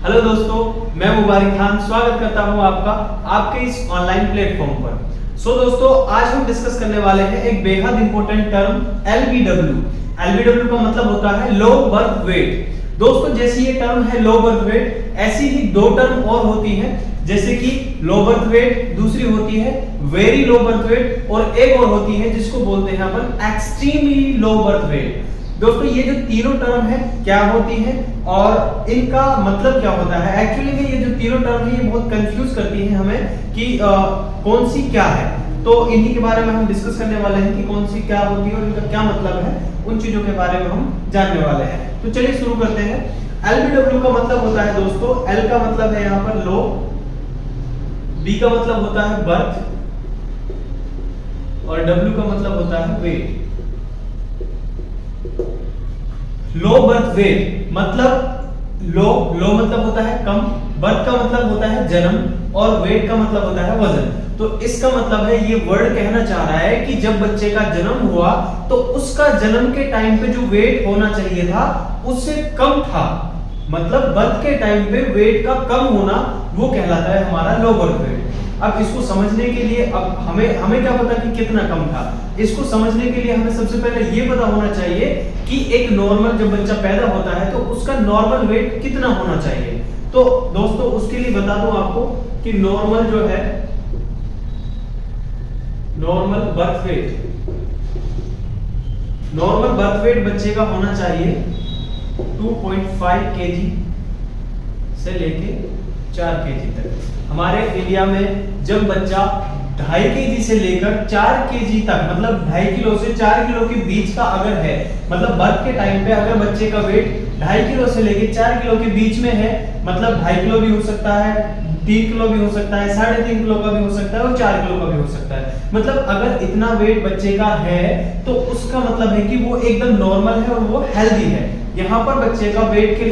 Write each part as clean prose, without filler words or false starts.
Hello दोस्तों, मैं मुबारक खान स्वागत करता हूं आपका आपके इस ऑनलाइन प्लेटफॉर्म पर। दोस्तों, आज हम डिस्कस करने वाले हैं एक बेहद इंपॉर्टेंट टर्म LBW। LBW का मतलब होता है लो बर्थ वेट। दोस्तों, जैसी ये टर्म है लो बर्थ वेट, ऐसी ही दो टर्म और होती हैं, जैसे कि लो बर्थ वेट, दूसरी होती है वेरी लो बर्थ वेट, और एक और होती है जिसको बोलते हैं अपन एक्सट्रीमली लो बर्थ वेट। दोस्तों, ये जो तीनों टर्म है क्या होती है और इनका मतलब क्या होता है? एक्चुअली में ये जो तीनों टर्म है ये बहुत कंफ्यूज करती है हमें कि कौन सी क्या है। तो इन्हीं के बारे में हम डिस्कस करने वाले हैं कि कौन सी क्या होती है और इनका क्या मतलब है, उन चीजों के बारे में हम जानने वाले हैं। तो चलिए शुरू करते हैं। LBW का मतलब होता है दोस्तों, L का मतलब है यहाँ पर लो, B का मतलब होता है बर्थ, और W का मतलब होता है वेट। लो बर्थ वेट मतलब लो मतलब होता है कम, बर्थ का मतलब होता है जन्म, और वेट का मतलब होता है वजन। तो इसका मतलब है, ये वर्ड कहना चाह रहा है कि जब बच्चे का जन्म हुआ तो उसका जन्म के टाइम पे जो वेट होना चाहिए था उससे कम था। मतलब बर्थ के टाइम पे वेट का कम होना वो कहलाता है हमारा लो बर्थ वेट। अब इसको समझने के लिए अब हमें क्या पता कि कितना कम था। इसको समझने के लिए हमें सबसे पहले ये पता होना चाहिए कि एक नॉर्मल जब बच्चा पैदा होता है तो उसका नॉर्मल वेट कितना होना चाहिए। तो दोस्तों, उसके लिए बता दूं आपको कि नॉर्मल जो है, नॉर्मल बर्थ वेट बच्चे का होना चाहिए 2.5 केजी से लेके 4 केजी तक। हमारे इंडिया में जब बच्चा 2.5 केजी से लेकर 4 केजी तक, मतलब 2.5 किलो से 4 किलो के बीच का अगर है, मतलब बर्थ के टाइम पे अगर बच्चे का वेट 2.5 किलो से लेकर 4 किलो के बीच में है, मतलब 2.5 किलो भी हो सकता है, 3 किलो भी हो सकता है, 3.5 किलो का भी हो सकता है, और 4 किलो का भी हो सकता है। मतलब अगर इतना वेट बच्चे का है तो उसका मतलब है कि वो एकदम नॉर्मल है और वो हेल्दी है। यहाँ पर बच्चे का वेट के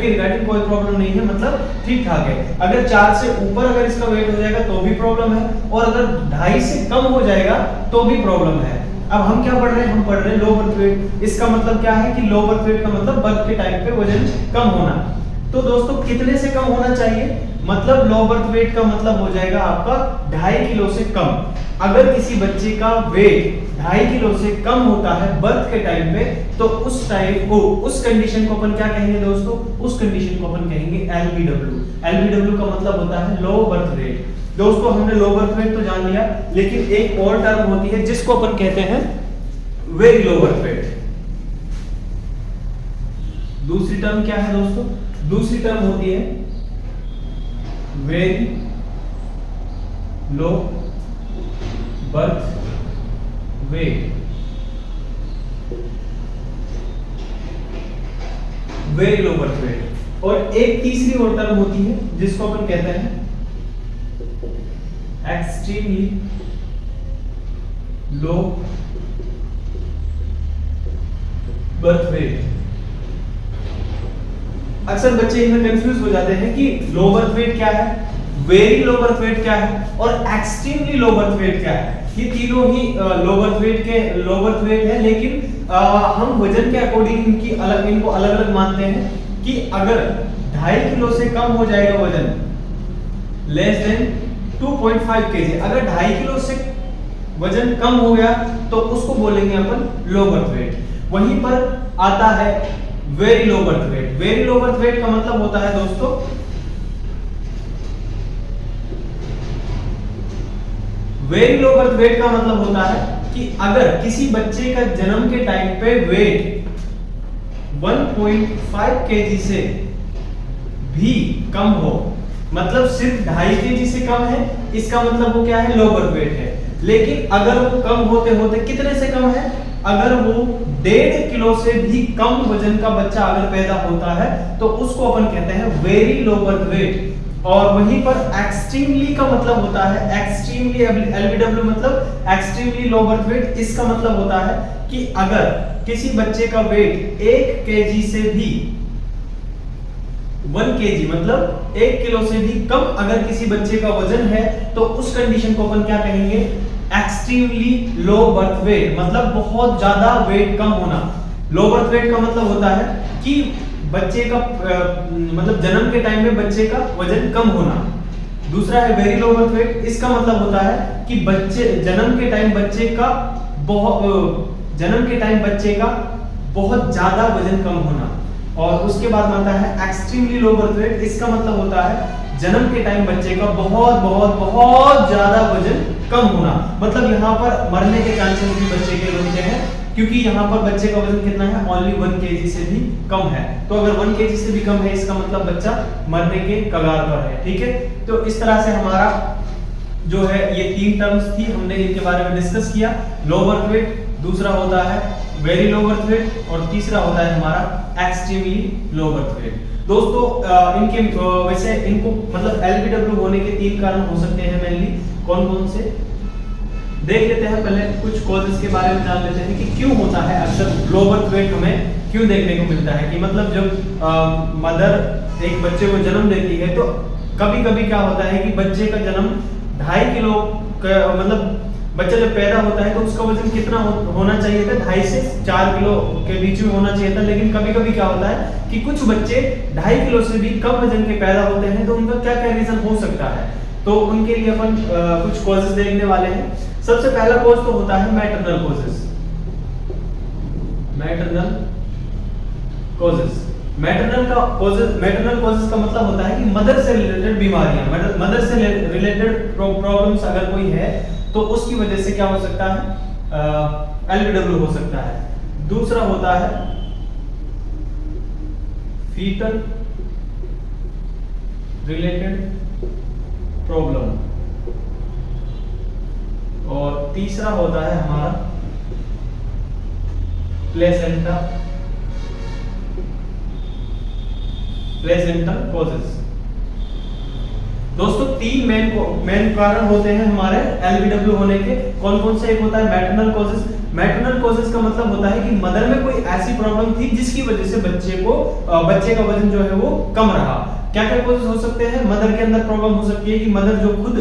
रिगार्डिंग कोई प्रॉब्लम नहीं है, मतलब ठीक ठाक है। अगर 4 से ऊपर अगर इसका वेट हो जाएगा तो भी प्रॉब्लम है, और अगर 2.5 से कम हो जाएगा तो भी प्रॉब्लम है। अब हम क्या पढ़ रहे हैं? हम पढ़ रहे हैं लो बर्थ वेट। इसका मतलब क्या है कि लो बर्थ वेट का मतलब बर्थ के टाइम पे वजन कम होना। तो दोस्तों, कितने से कम होना चाहिए? मतलब लो बर्थ वेट का मतलब हो जाएगा आपका 2.5 किलो से कम। अगर किसी बच्चे का वेट 2.5 किलो से कम होता है बर्थ के टाइम पे, तो उस टाइम को, उस कंडीशन को अपन क्या कहेंगे दोस्तों? उस कंडीशन को अपन कहेंगे LBW। LBW का मतलब होता है लो बर्थ वेट। दोस्तों, हमने लो बर्थ वेट तो जान लिया, लेकिन एक और टर्म होती है जिसको अपन कहते हैं वेरी लो बर्थ वेट। दूसरी टर्म क्या है दोस्तों? दूसरी टर्म होती है very low birth weight. Very low birth weight. और एक तीसरी और टर्म होती है जिसको अपन कहते हैं एक्सट्रीमली लो बर्थ वेट। अक्सर बच्चे इनमें कंफ्यूज हो जाते हैं कि लो बर्थ वेट क्या है, वेरी लो बर्थ वेट क्या है, और एक्सट्रीमली लो बर्थ वेट क्या है। ये तीनों ही लो बर्थ वेट है, लेकिन हम वजन के अकॉर्डिंग इनको अलग अलग मानते हैं कि अगर 2.5 किलो से कम हो जाएगा वजन, लेस देन 2.5 केजी, अगर 2.5 किलो से वजन कम हो गया तो उसको बोलेंगे अपन लो बर्थ वेट। वहीं पर आता है very low birth weight. Very low birth weight का मतलब होता है दोस्तों, वेरी लो बर्थ वेट का मतलब होता है कि अगर किसी बच्चे का जन्म के टाइम पे वेट 1.5 केजी से भी कम हो, मतलब सिर्फ 2.5 केजी से कम है, इसका मतलब वो क्या है? लो बर्थ वेट है। लेकिन अगर वो कम होते होते कितने से कम है? अगर वो 1.5 किलो से भी कम वजन का बच्चा अगर पैदा होता है तो उसको अपन कहते हैं वेरी लो बर्थ वेट। और वहीं पर एक्सट्रीमली का मतलब होता है, एक्सट्रीमली LBW मतलब एक्सट्रीमली लो बर्थ वेट। इसका मतलब होता है कि अगर किसी बच्चे का वेट 1 केजी से भी 1 केजी मतलब 1 किलो से भी कम अगर किसी बच्चे का वजन है तो उस कंडीशन को अपन क्या कहेंगे? Extremely low birth weight. मतलब बहुत ज्यादा वेट कम होना। लो बर्थ वेट का मतलब होता है कि बच्चे का मतलब जन्म के टाइम में बच्चे का वजन कम होना। दूसरा है वेरी लो बर्थ वेट, इसका मतलब होता है कि बच्चे जन्म के टाइम बच्चे का बहुत ज्यादा वजन कम होना। और उसके बाद आता है एक्सट्रीमली लो बर्थ वेट, इसका मतलब होता है जन्म के टाइम बच्चे का बहुत बहुत बहुत ज्यादा वजन कम होना। मतलब यहाँ पर मरने के चांसेस भी बच्चे के होते हैं, क्योंकि यहाँ पर बच्चे का वजन कितना है, ओनली 1 kg से भी कम है। तो अगर 1 kg से भी कम है, इसका मतलब बच्चा मरने के कगार पर है। ठीक है, तो इस तरह से हमारा जो है ये 3 टर्म्स थी, हमने इनके बारे में डिस्कस किया। लो बर्थ वेट, दूसरा होता है वेरी लो बर्थ वेट, और तीसरा होता है हमारा एक्सट्रीमली लो बर्थ वेट। दोस्तों इनके वैसे इनको मतलब एलबीडब्ल्यू होने के 3 कारण हो सकते हैं मेनली। कौन कौन से देख लेते हैं। पहले कुछ कॉजेस के बारे में जान लेते हैं कि क्यों होता है अक्सर लो बर्थ वेट हमें क्यों देखने को मिलता है। कि मतलब जब मदर एक बच्चे को जन्म देती है तो कभी कभी क्या होता है कि बच्चे का जन्म 2.5 किलो मतलब बच्चा जब पैदा होता है तो उसका वजन कितना होना चाहिए था, 2.5 से 4 किलो के बीच में होना चाहिए था। लेकिन कभी कभी क्या होता है कि कुछ बच्चे 2.5 किलो से भी कम वजन के पैदा होते हैं। तो उनका क्या क्या रीजन हो सकता है, तो उनके लिए अपन कुछ कॉजेस देखने वाले हैं। सबसे पहला कॉज तो होता है मैटरनल कॉजेस। मैटरनल कॉजेस का मतलब होता है कि मदर से रिलेटेड बीमारियां, मदर से रिलेटेड प्रॉब्लम्स अगर कोई है तो उसकी वजह से क्या हो सकता है, एलबीडब्ल्यू हो सकता है। दूसरा होता है फीटल रिलेटेड प्रॉब्लम, और तीसरा होता है हमारा प्लेसेंटल कॉजेस। दोस्तों 3 मेन कारण होते हैं हमारे एलबीडब्ल्यू होने के। कौन कौन से? एक होता है मैटरनल कॉजेस। मैटरनल कॉजेस का मतलब होता है कि मदर में कोई ऐसी प्रॉब्लम थी जिसकी वजह से बच्चे का वजन जो है वो कम रहा। क्या क्या कॉजेस हो सकते हैं? मदर के अंदर प्रॉब्लम हो सकती है कि मदर जो खुद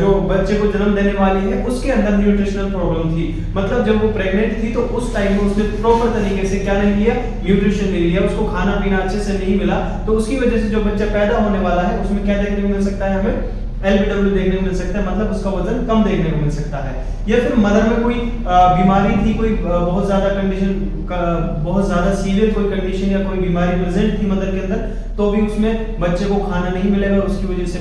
जो बच्चे को जन्म देने वाली है उसके अंदर न्यूट्रिशनल प्रॉब्लम थी। मतलब जब वो प्रेग्नेंट थी तो उस टाइम में उसने प्रॉपर तरीके से क्या नहीं लिया, न्यूट्रिशन नहीं लिया, उसको खाना पीना अच्छे से नहीं मिला। तो उसकी वजह से जो बच्चा पैदा होने वाला है उसमें क्या देखने को मिल सकता है, हमें एलबीडब्ल्यू देखने को मिल सकता है। मतलब उसका वजन कम देखने को मिल सकता है। या फिर मदर में कोई बीमारी थी, कोई बहुत ज्यादा कंडीशन, बहुत ज्यादा सीवियर कोई कंडीशन या कोई बीमारी प्रेजेंट थी मदर के अंदर, तो भी उसमें बच्चे को खाना नहीं मिलेगा और उसकी वजह से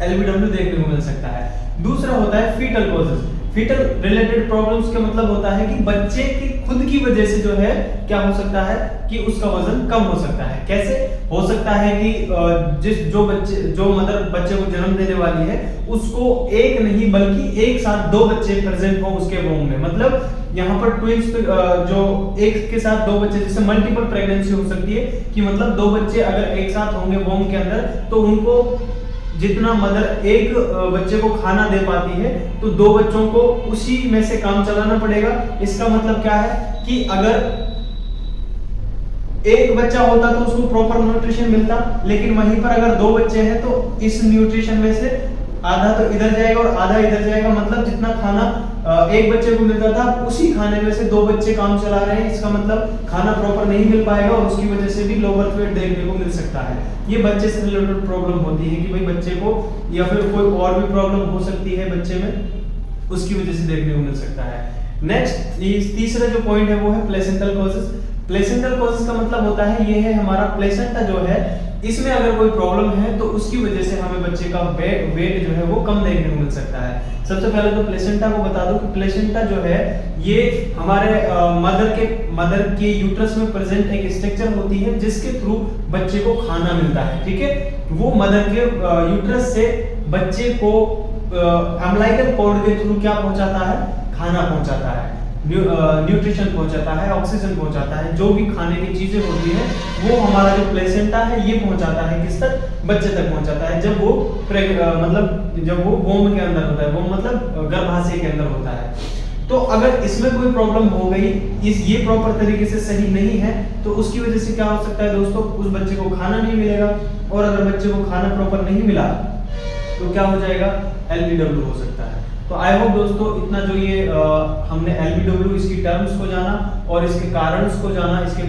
एलबीडब्ल्यू देखने को मिल सकता है। दूसरा होता है fetal causes. Fetal related problems का मतलब होता है कि बच्चे की खुद की वजह से जो है क्या हो सकता है कि उसका वजन कम हो सकता है। कैसे हो सकता है कि जो मदर बच्चे को जन्म देने वाली है उसको एक नहीं बल्कि एक साथ 2 बच्चे प्रेजेंट हो उसके वोम में। मतलब यहाँ पर ट्विंस जो एक के साथ 2 बच्चे, जैसे मल्टीपल प्रेगनेंसी हो सकती है कि मतलब 2 बच्चे अगर एक साथ होंगे वोम के अंदर तो उनको जितना मदर एक बच्चे को खाना दे पाती है तो 2 बच्चों को उसी में से काम चलाना पड़ेगा। इसका मतलब क्या है कि अगर एक बच्चा होता तो उसको प्रॉपर न्यूट्रिशन मिलता, लेकिन वहीं पर अगर 2 बच्चे हैं तो इस न्यूट्रिशन में से आधा तो इधर जाएगा और आधा इधर जाएगा। मतलब जितना खाना एक बच्चे को मिलता था उसी खाने में से 2 बच्चे काम चला रहे हैं। इसका मतलब खाना प्रॉपर नहीं मिल पाएगा और उसकी वजह से भी लो बर्थ वेट देखने को मिल सकता है। ये बच्चे से रिलेटेड प्रॉब्लम होती है कि भाई बच्चे को या फिर कोई और भी प्रॉब्लम हो सकती है बच्चे में, उसकी वजह से देखने को मिल सकता है। नेक्स्ट तीसरा जो पॉइंट है वो है प्लेसेंटल कॉजेस। प्लेसेंटल कॉजेस का मतलब होता है ये है हमारा प्लेसेंटा जो है, इसमें अगर कोई प्रॉब्लम है तो उसकी वजह से हमें बच्चे का वेट जो है वो कम देखने को मिल सकता है। सबसे पहले तो प्लेसेंटा को बता दूं कि प्लेसेंटा जो है ये हमारे मदर के यूट्रस में प्रेजेंट एक स्ट्रक्चर होती है जिसके थ्रू बच्चे को खाना मिलता है। ठीक है, वो मदर के यूट्रस से बच्चे को अम्बिलिकल कॉर्ड के थ्रू क्या पहुंचाता है, खाना पहुंचाता है, न्यूट्रिशन पहुंचाता है, ऑक्सीजन पहुंचाता है, जो भी खाने की चीजें होती हैं वो हमारा जो प्लेसेंटा है ये पहुंचाता है किस तक, बच्चे तक पहुंचाता है जब वो जब वो वोम के अंदर होता है, वोम मतलब गर्भाशय के अंदर होता है। तो अगर इसमें कोई प्रॉब्लम हो गई, ये प्रॉपर तरीके से सही नहीं है तो उसकी वजह से क्या हो सकता है दोस्तों, उस बच्चे को खाना नहीं मिलेगा और अगर बच्चे को खाना प्रॉपर नहीं मिला तो क्या हो जाएगा, एलबीडब्ल्यू हो सकता है। तो आई होप दोस्तों इतना जो ये हमने LBW इसकी टर्म्स को जाना और इसके कारणस को जाना, इसके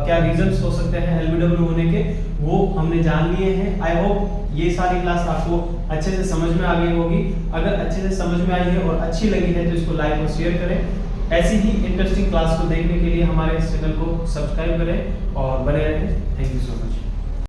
क्या रीजंस हो सकते हैं LBW होने के, वो हमने जान लिए हैं। आई होप ये सारी क्लास आपको अच्छे से समझ में आ गई होगी। अगर अच्छे से समझ में आई है और अच्छी लगी है तो इसको लाइक और शेयर करें। ऐसी ही इंटरेस्टिंग क्लास को देखने के लिए हमारे इस चैनल को सब्सक्राइब करें और बने रहें। Thank you so much.